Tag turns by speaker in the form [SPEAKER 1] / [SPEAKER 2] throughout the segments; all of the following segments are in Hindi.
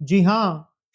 [SPEAKER 1] जी हाँ,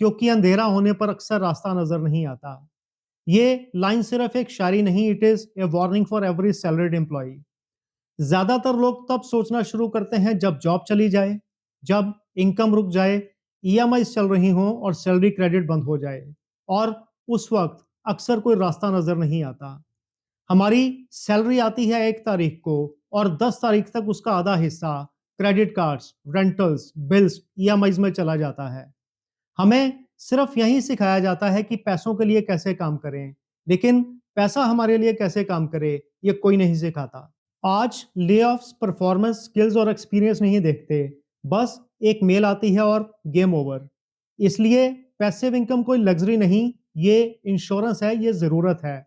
[SPEAKER 1] क्योंकि अंधेरा होने पर अक्सर रास्ता नजर नहीं आता। ये लाइन सिर्फ एक शायरी नहीं, it is a warning for every salaried employee. ज्यादातर लोग तब सोचना शुरू करते हैं जब जॉब चली जाए, जब इनकम रुक जाए, ईएमआई चल रही हो और सैलरी क्रेडिट बंद हो जाए। और उस वक्त अक्सर कोई रास्ता नजर नहीं आता। हमारी सैलरी आती है 1 तारीख को और 10 तारीख तक उसका आधा हिस्सा credit cards, rentals, bills, EMIs में चला जाता है। हमें सिर्फ यही सिखाया जाता है कि पैसों के लिए कैसे काम करें, लेकिन पैसा हमारे लिए कैसे काम करे, ये कोई नहीं सिखाता। आज लेऑफ्स परफॉर्मेंस, स्किल्स और एक्सपीरियंस नहीं देखते, बस एक मेल आती है और गेम ओवर। इसलिए पैसिव इनकम कोई लग्जरी नहीं, ये इंश्योरेंस है, ये जरूरत है।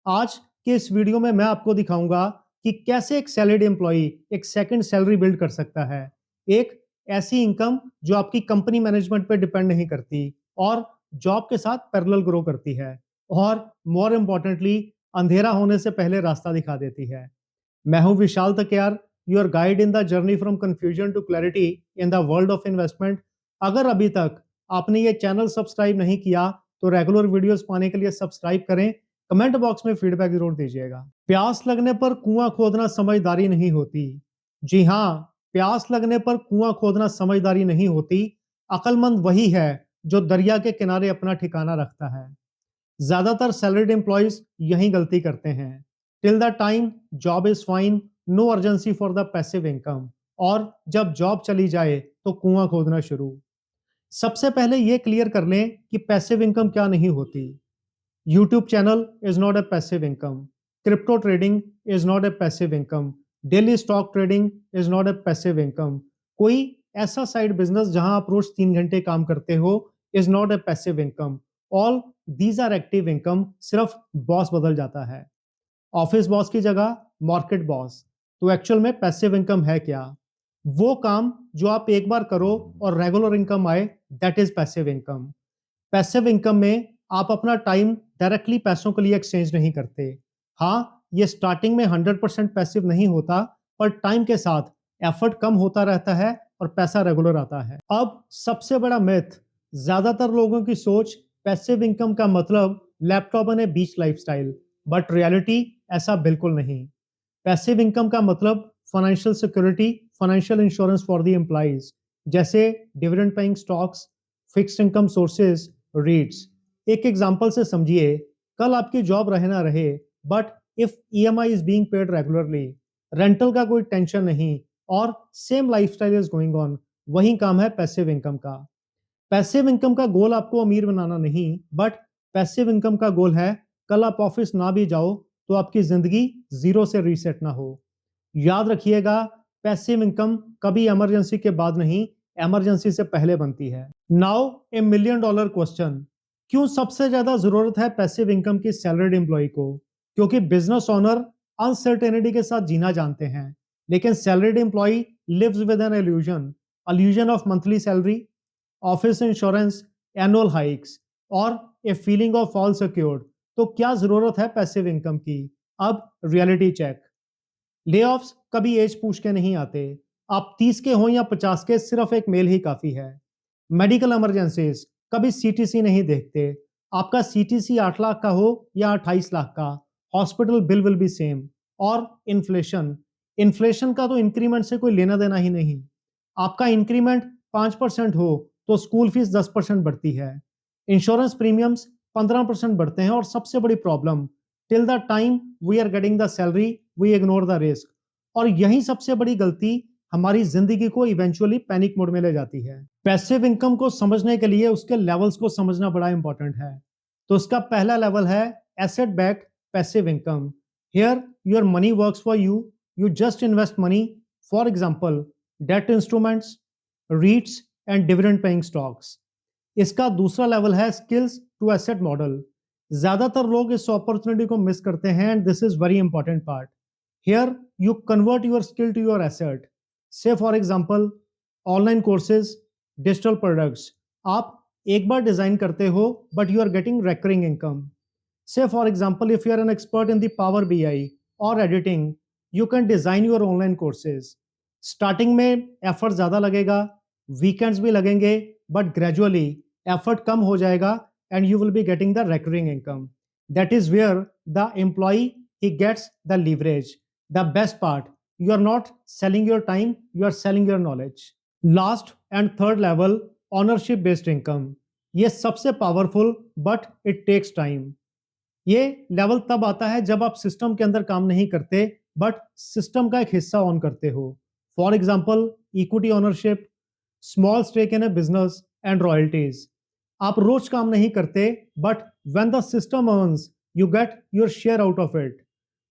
[SPEAKER 1] आज के इस वीडियो में मैं आपको दिखाऊंगा कि कैसे एक सैलरीड एम्प्लॉई एक सेकंड सैलरी बिल्ड कर सकता है। एक ऐसी इनकम जो आपकी कंपनी मैनेजमेंट पे डिपेंड नहीं करती और जॉब के साथ पैरेलल ग्रो करती है, और मोर इम्पोर्टेंटली अंधेरा होने से पहले रास्ता दिखा देती है। मैं हूं Vishal Takiyar, your guide in the journey from confusion to clarity in the world of investment. अगर अभी तक आपने ये चैनल सब्सक्राइब नहीं किया तो रेगुलर वीडियोस पाने के लिए सब्सक्राइब करें। कमेंट बॉक्स में फीडबैक जरूर दीजिएगा। प्यास लगने पर कुआं खोदना समझदारी नहीं होती। जी हाँ, प्यास लगने पर कुआं खोदना समझदारी नहीं होती। अक्लमंद वही है जो दरिया के किनारे अपना ठिकाना रखता है। ज्यादातर सैलरीड एम्प्लॉयज यही गलती करते हैं। Till the time job is fine, no urgency for the passive income, और जब जॉब चली जाए तो कुआं खोदना शुरू। सबसे पहले ये क्लियर कर लें कि पैसिव इनकम क्या नहीं होती। YouTube channel is not a passive income. Crypto trading is not a passive income. Daily stock trading is not a passive income. कोई ऐसा साइड बिजनेस जहां आप रोज 3 घंटे काम करते हो is not a passive income. All these are active income, सिर्फ बॉस बदल जाता है। ऑफिस बॉस की जगह मार्केट बॉस। तो एक्चुअल में पैसिव इनकम है क्या? वो काम जो आप एक बार करो और रेगुलर इनकम आए, that is passive income. Passive income में आप अपना टाइम डायरेक्टली पैसों के लिए एक्सचेंज नहीं करते। हाँ, ये स्टार्टिंग में 100% पैसिव नहीं होता, पर टाइम के साथ एफर्ट कम होता रहता है और पैसा रेगुलर आता है। अब सबसे बड़ा मिथ, ज्यादातर लोगों की सोच पैसिव इनकम का मतलब लैपटॉप और बीच लाइफस्टाइल, बट रियलिटी ऐसा बिल्कुल नहीं। पैसिव इनकम का मतलब financial security, financial insurance for the employees, जैसे dividend paying stocks, fixed income sources, REITs. एक एग्जांपल से समझिए, कल आपकी जॉब रहे ना रहे, but if EMI is being paid regularly, rental का कोई टेंशन नहीं, और same lifestyle is going on, वही काम है पैसिव इनकम का। पैसिव इनकम का गोल आपको अमीर बनाना नहीं, बट पैसिव इनकम का गोल है कल आप ऑफिस ना भी जाओ तो आपकी जिंदगी जीरो से रीसेट ना हो। याद रखिएगा, पैसिव इनकम कभी इमरजेंसी के बाद नहीं, इमरजेंसी से पहले बनती है। नाउ ए $1,000,000 क्वेश्चन, क्यों सबसे ज्यादा जरूरत है पैसिव इनकम की सैलरीड एम्प्लॉय को? क्योंकि बिजनेस ओनर अनसर्टेनिटी के साथ जीना जानते हैं, लेकिन salaried employ lives with an illusion, illusion of monthly salary, office insurance, annual hikes, और a feeling of all secured. तो क्या जरूरत है पैसिव इनकम की? अब रियलिटी चेक। लेऑफ्स कभी एज पूछ के नहीं आते। आप 30 के हो या 50 के, सिर्फ एक मेल ही काफी है। मेडिकल इमरजेंसीज कभी सीटीसी नहीं देखते। आपका सीटीसी 8 लाख का हो या 28 लाख का, hospital bill will be same. और इन्फ्लेशन, इन्फ्लेशन का तो इंक्रीमेंट से कोई लेना देना ही नहीं। आपका इंक्रीमेंट 5% हो तो स्कूल फीस 10% बढ़ती है, इंश्योरेंस प्रीमियम्स 15% बढ़ते हैं, और सबसे बड़ी problem, till the time we are getting the salary we ignore the risk. और यही सबसे बड़ी गलती हमारी जिंदगी को इवेंचुअली पैनिक मोड में ले जाती है। पैसिव इनकम को समझने के लिए उसके लेवल्स को समझना बड़ा इंपॉर्टेंट है। तो उसका पहला लेवल है asset backed passive income. Here your money works for you, you just invest money, for example debt instruments, रीट्स and dividend paying stocks. इसका दूसरा लेवल है स्किल्स टू एसेट मॉडल। ज्यादातर लोग इस अपॉर्चुनिटी को मिस करते हैं, and this is very important part. Here you convert your skill to your asset. Say for example online courses, digital products. आप एक बार डिजाइन करते हो but you are getting recurring income. Say for example if you are an expert in the power BI और editing, you can design your online courses. Starting में एफर्ट ज्यादा लगेगा, वीकेंड्स भी लगेंगे, बट ग्रेजुअली एफर्ट कम हो जाएगा and you will be getting the recurring income. That is where the employ he gets the leverage. The best part, you are not selling your time, you are selling your knowledge. Last and third level, ownership based income. ये सबसे powerful but it takes time. ये लेवल तब आता है जब आप सिस्टम के अंदर काम नहीं करते बट सिस्टम का एक हिस्सा ऑन करते हो। For example equity ownership, small stake in a business and royalties. आप रोज काम नहीं करते but when the system earns you get your share out of it.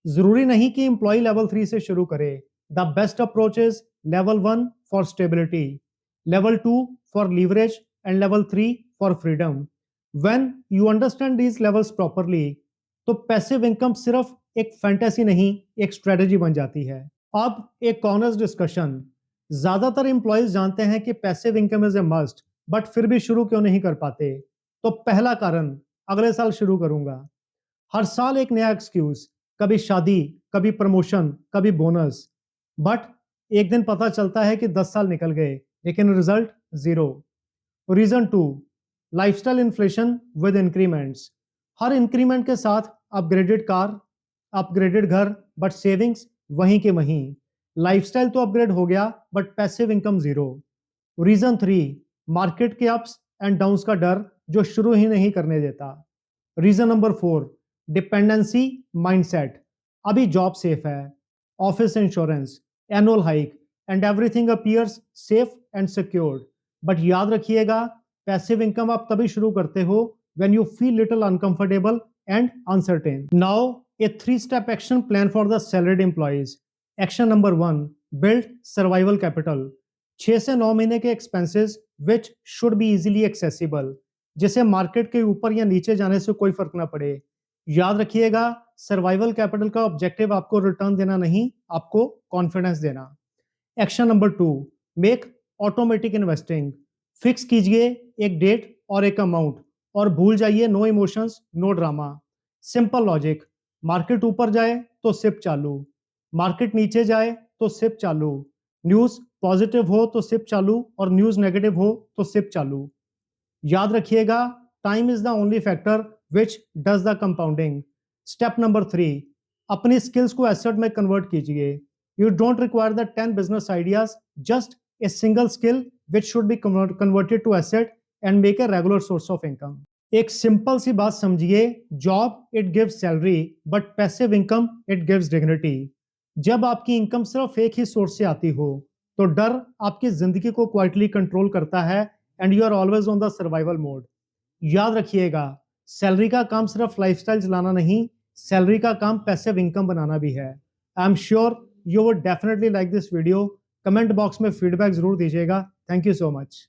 [SPEAKER 1] जरूरी नहीं कि एम्प्लॉय लेवल 3 से शुरू करे। The best approach is level 1 for stability, level 2 for leverage and level 3 for freedom. When you understand these levels properly तो पैसिव इनकम सिर्फ एक फैंटेसी नहीं, एक स्ट्रेटेजी बन जाती है। अब एक ऑनेस्ट डिस्कशन। ज्यादातर एम्प्लॉयज जानते हैं कि passive income is a must, but फिर भी शुरू क्यों नहीं कर पाते? तो पहला कारण, अगले साल शुरू करूंगा। हर साल एक नया एक्सक्यूज, कभी शादी, कभी प्रमोशन, कभी बोनस, बट एक दिन पता चलता है कि 10 साल निकल गए लेकिन result zero. Reason 2, lifestyle inflation with increments. हर इंक्रीमेंट के साथ अपग्रेडेड कार, अपग्रेडेड घर, बट सेविंग्स वहीं के वहीं। लाइफस्टाइल तो अपग्रेड हो गया but passive income zero. Reason 3, market के अप्स एंड डाउन्स का डर जो शुरू ही नहीं करने देता। Reason number 4, dependency mindset. अभी जॉब सेफ है, office insurance, annual hike and everything appears safe and secured. But याद रखिएगा, पैसिव इनकम आप तभी शुरू करते हो when you feel little uncomfortable and uncertain. Now, a 3-step action plan for the salaried employees. Action number 1, build survival capital. 6 से 9 महीने के expenses which should be easily accessible, जिसे मार्केट के ऊपर या नीचे जाने से कोई फर्क ना पड़े। याद रखिएगा, सर्वाइवल कैपिटल का ऑब्जेक्टिव आपको रिटर्न देना नहीं, आपको कॉन्फिडेंस देना। Action number 2, make automatic investing. Fix कीजिए एक डेट और एक अमाउंट और भूल जाइए no emotions, no drama. Simple logic, market ऊपर जाए तो सिप चालू, मार्केट नीचे जाए तो सिप चालू, न्यूज पॉजिटिव हो तो सिप चालू और न्यूज नेगेटिव हो तो सिप चालू। याद रखिएगा, time is the only factor which does the compounding. Step number 3, अपनी स्किल्स को एसेट में कन्वर्ट कीजिए। You don't require the 10 business ideas, just a single skill which should be converted to asset and make a regular source of income. एक सिंपल सी बात समझिए, job it gives salary but passive income it gives dignity. जब आपकी इनकम सिर्फ एक ही सोर्स से आती हो तो डर आपकी जिंदगी को क्वाइटली कंट्रोल करता है and you are always on the survival mode. याद रखिएगा, सैलरी का काम सिर्फ लाइफस्टाइल चलाना नहीं, सैलरी का काम पैसिव इनकम बनाना भी है। I am sure you would definitely like this video. Comment box में फीडबैक जरूर दीजिएगा। Thank you so much.